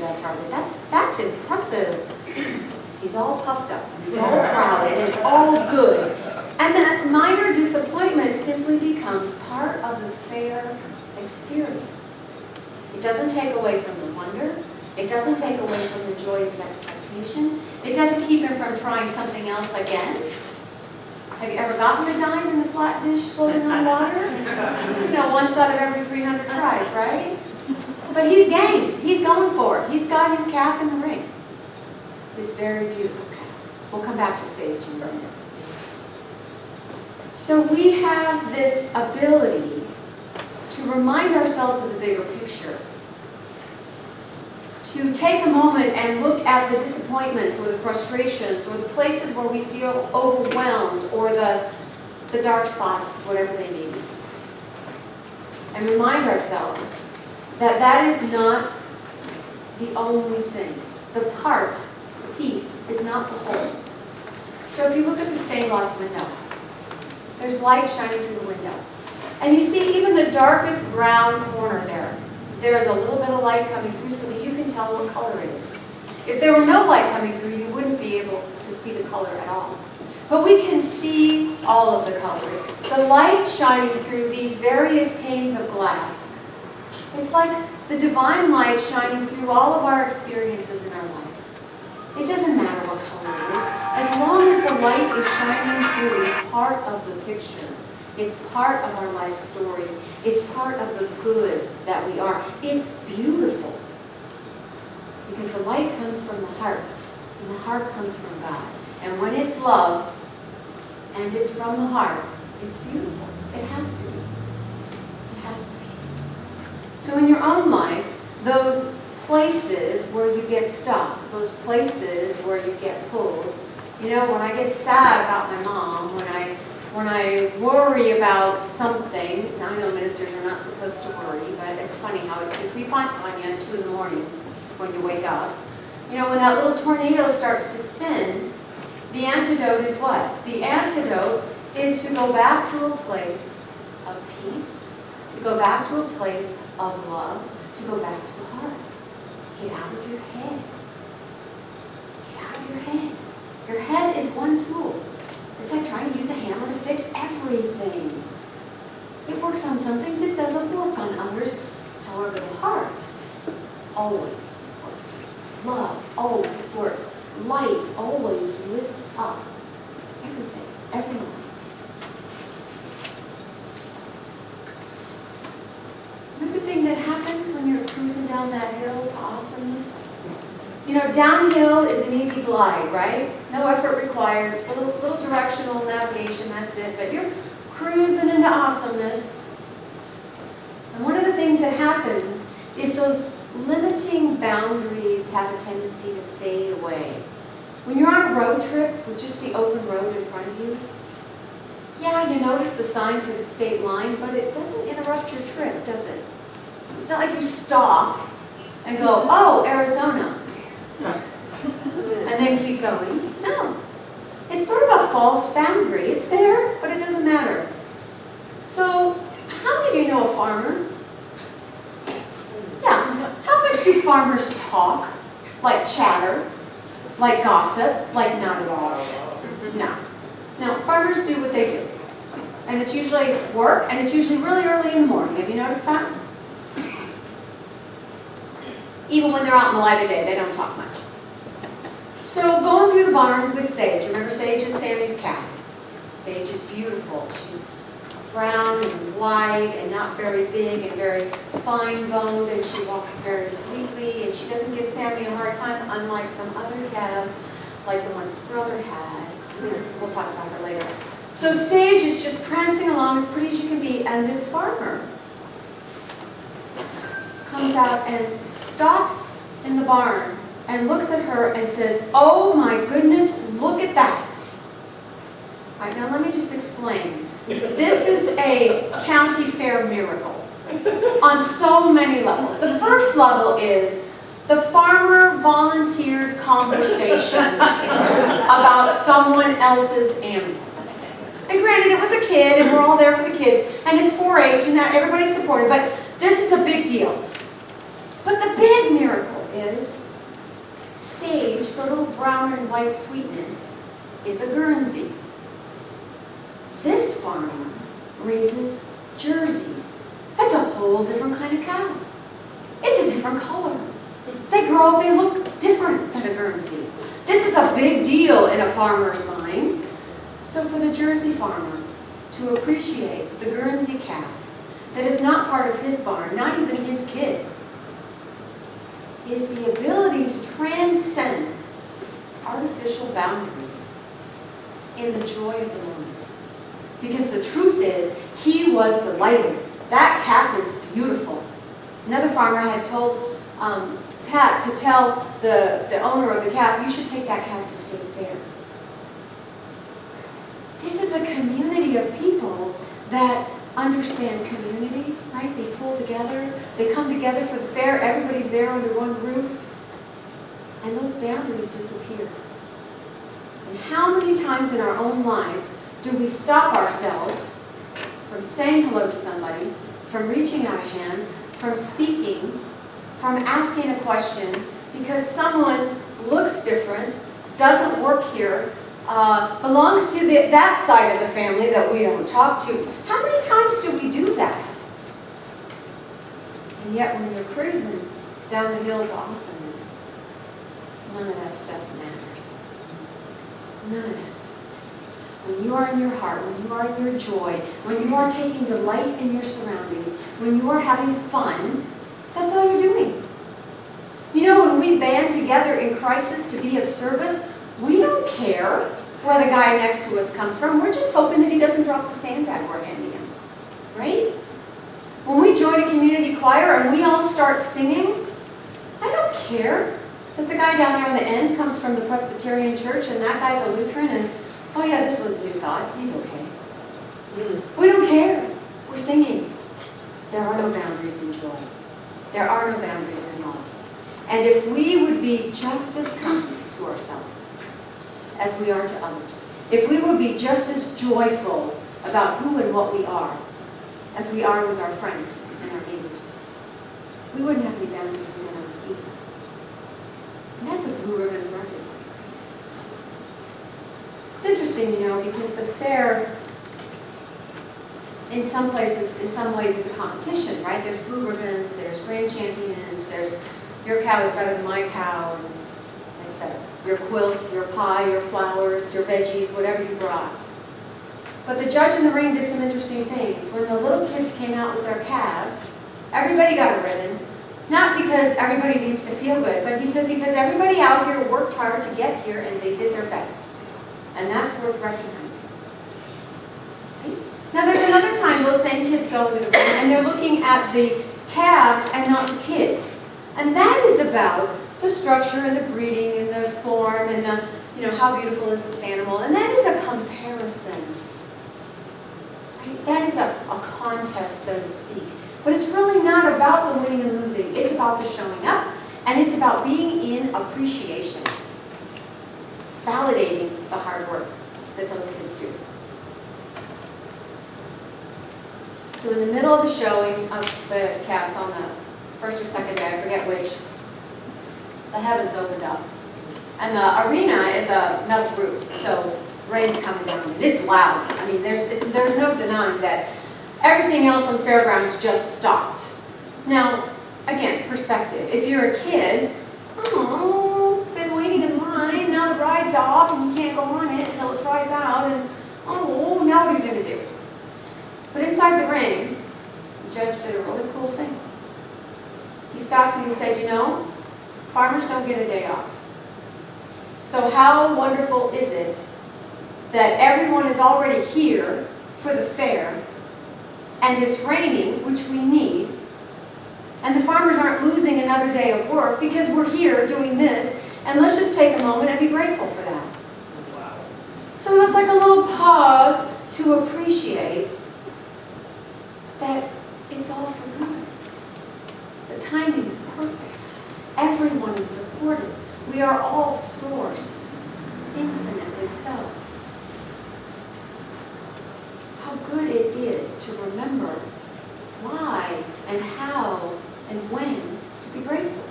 Walter Hartley. That's impressive. He's all puffed up, and he's all proud, and it's all good. And that minor disappointment simply becomes part of the fair experience. It doesn't take away from the wonder. It doesn't take away from the joyous expectation. It doesn't keep him from trying something else again. Have you ever gotten a dime in the flat dish floating on water? You know, once out of every 300 tries, right? But he's game. He's going for it. He's got his calf in the ring. It's very beautiful calf. We'll come back to Sage in a minute. So we have this ability to remind ourselves of the bigger picture. To take a moment and look at the disappointments or the frustrations or the places where we feel overwhelmed or the dark spots, whatever they may be. And remind ourselves that that is not the only thing. The part, the piece, is not the whole. So if you look at the stained glass window, there's light shining through the window. And you see even the darkest brown corner there. There is a little bit of light coming through so that you can tell what color it is. If there were no light coming through, you wouldn't be able to see the color at all. But we can see all of the colors. The light shining through these various panes of glass. It's like the divine light shining through all of our experiences in our life. It doesn't matter what color it is. As long as the light is shining through, it's part of the picture. It's part of our life story. It's part of the good that we are. It's beautiful. Because the light comes from the heart. And the heart comes from God. And when it's love, and it's from the heart, it's beautiful. It has to be. It has to be. So in your own life, those places where you get stuck, those places where you get pulled, you know, when I get sad about my mom, when I worry about something, now I know ministers are not supposed to worry, but it's funny how it can creep on you at 2 in the morning when you wake up. You know, when that little tornado starts to spin, the antidote is what? The antidote is to go back to a place of peace, to go back to a place of love, to go back to the heart. Get out of your head. Get out of your head. Your head is one tool. It's like trying to use a hammer to fix everything. It works on some things, it doesn't work on others. However, the heart always works. Love always works. Light always lifts up everything, everyone. Another thing that happens when you're cruising down that hill to awesomeness, you know, downhill is an easy glide, right? No effort required, a little directional navigation, that's it. But you're cruising into awesomeness. And one of the things that happens is those limiting boundaries have a tendency to fade away. When you're on a road trip with just the open road in front of you, yeah, you notice the sign for the state line, but it doesn't interrupt your trip, does it? It's not like you stop and go, oh, Arizona. And then keep going. No. It's sort of a false boundary. It's there, but it doesn't matter. So, how many of you know a farmer? Yeah. How much do farmers talk? Like chatter? Like gossip? Like not at all? No. No, farmers do what they do. And it's usually work, and it's usually really early in the morning. Have you noticed that? Even when they're out in the light of day, they don't talk much. So going through the barn with Sage. Remember, Sage is Sammy's calf. Sage is beautiful. She's brown and white and not very big and very fine-boned, and she walks very sweetly, and she doesn't give Sammy a hard time, unlike some other calves, like the one his brother had. We'll talk about her later. So Sage is just prancing along as pretty as you can be, and this farmer comes out and stops in the barn and looks at her and says, oh my goodness, look at that. All right, now let me just explain. This is a county fair miracle on so many levels. The first level is the farmer volunteered conversation about someone else's animal. And granted, it was a kid, and we're all there for the kids, and it's 4-H, and that everybody's supported, but this is a big deal. But the big miracle is brown and white sweetness is a Guernsey. This farmer raises Jerseys. That's a whole different kind of cow. It's a different color. They look different than a Guernsey. This is a big deal in a farmer's mind. So for the Jersey farmer to appreciate the Guernsey calf that is not part of his barn, not even his kid, is the ability to transcend artificial boundaries in the joy of the moment. Because the truth is, he was delighted. That calf is beautiful. Another farmer had told Pat to tell the owner of the calf, you should take that calf to state fair. This is a community of people that understand community, right? They pull together, they come together for the fair, everybody's there under one roof, and those boundaries disappear. And how many times in our own lives do we stop ourselves from saying hello to somebody, from reaching out a hand, from speaking, from asking a question, because someone looks different, doesn't work here, belongs to that side of the family that we don't talk to. How many times do we do that? And yet when you're cruising down the hill to awesomeness, none of that stuff matters. None of that stuff matters. When you are in your heart, when you are in your joy, when you are taking delight in your surroundings, when you are having fun, that's all you're doing. You know, when we band together in crisis to be of service, we don't care where the guy next to us comes from. We're just hoping that he doesn't drop the sandbag we're handing him, right? When we join a community choir and we all start singing, I don't care that the guy down there on the end comes from the Presbyterian church and that guy's a Lutheran and, oh yeah, this one's New Thought, he's okay. We don't care. We're singing. There are no boundaries in joy. There are no boundaries in love. And if we would be just as kind to ourselves as we are to others, if we would be just as joyful about who and what we are as we are with our friends and our neighbors, we wouldn't have any boundaries within us either. And that's a blue ribbon for everybody. It's interesting, you know, because the fair, in some places, in some ways, is a competition, right? There's blue ribbons, there's grand champions, there's your cow is better than my cow, etc. Your quilt, your pie, your flowers, your veggies, whatever you brought. But the judge in the ring did some interesting things. When the little kids came out with their calves, everybody got a ribbon. Not because everybody needs to feel good, but he said because everybody out here worked hard to get here and they did their best. And that's worth recognizing. Right? Now there's another time those same kids go into the ring and they're looking at the calves and not the kids. And that is about the structure and the breeding and the form and the, you know, how beautiful is this animal. And that is a comparison. Right? That is a contest, so to speak. But it's really not about the winning and losing. It's about the showing up, and it's about being in appreciation, validating the hard work that those kids do. So in the middle of the showing of the calves on the first or second day, I forget which, the heavens opened up. And the arena is a metal roof, so rain's coming down, and it's loud. I mean, there's no denying that everything else on the fairgrounds just stopped. Now, again, perspective. If you're a kid, oh, been waiting in line, now the ride's off, and you can't go on it until it dries out, and oh, now what are you going to do? But inside the ring, the judge did a really cool thing. He stopped and he said, you know, farmers don't get a day off. So how wonderful is it that everyone is already here for the fair, and it's raining, which we need, and the farmers aren't losing another day of work because we're here doing this, and let's just take a moment and be grateful for that. Wow. So it was like a little pause to appreciate that it's all for good. The timing is perfect. Everyone is supported. We are all sourced, infinitely so. How good it is to remember why and how and when to be grateful.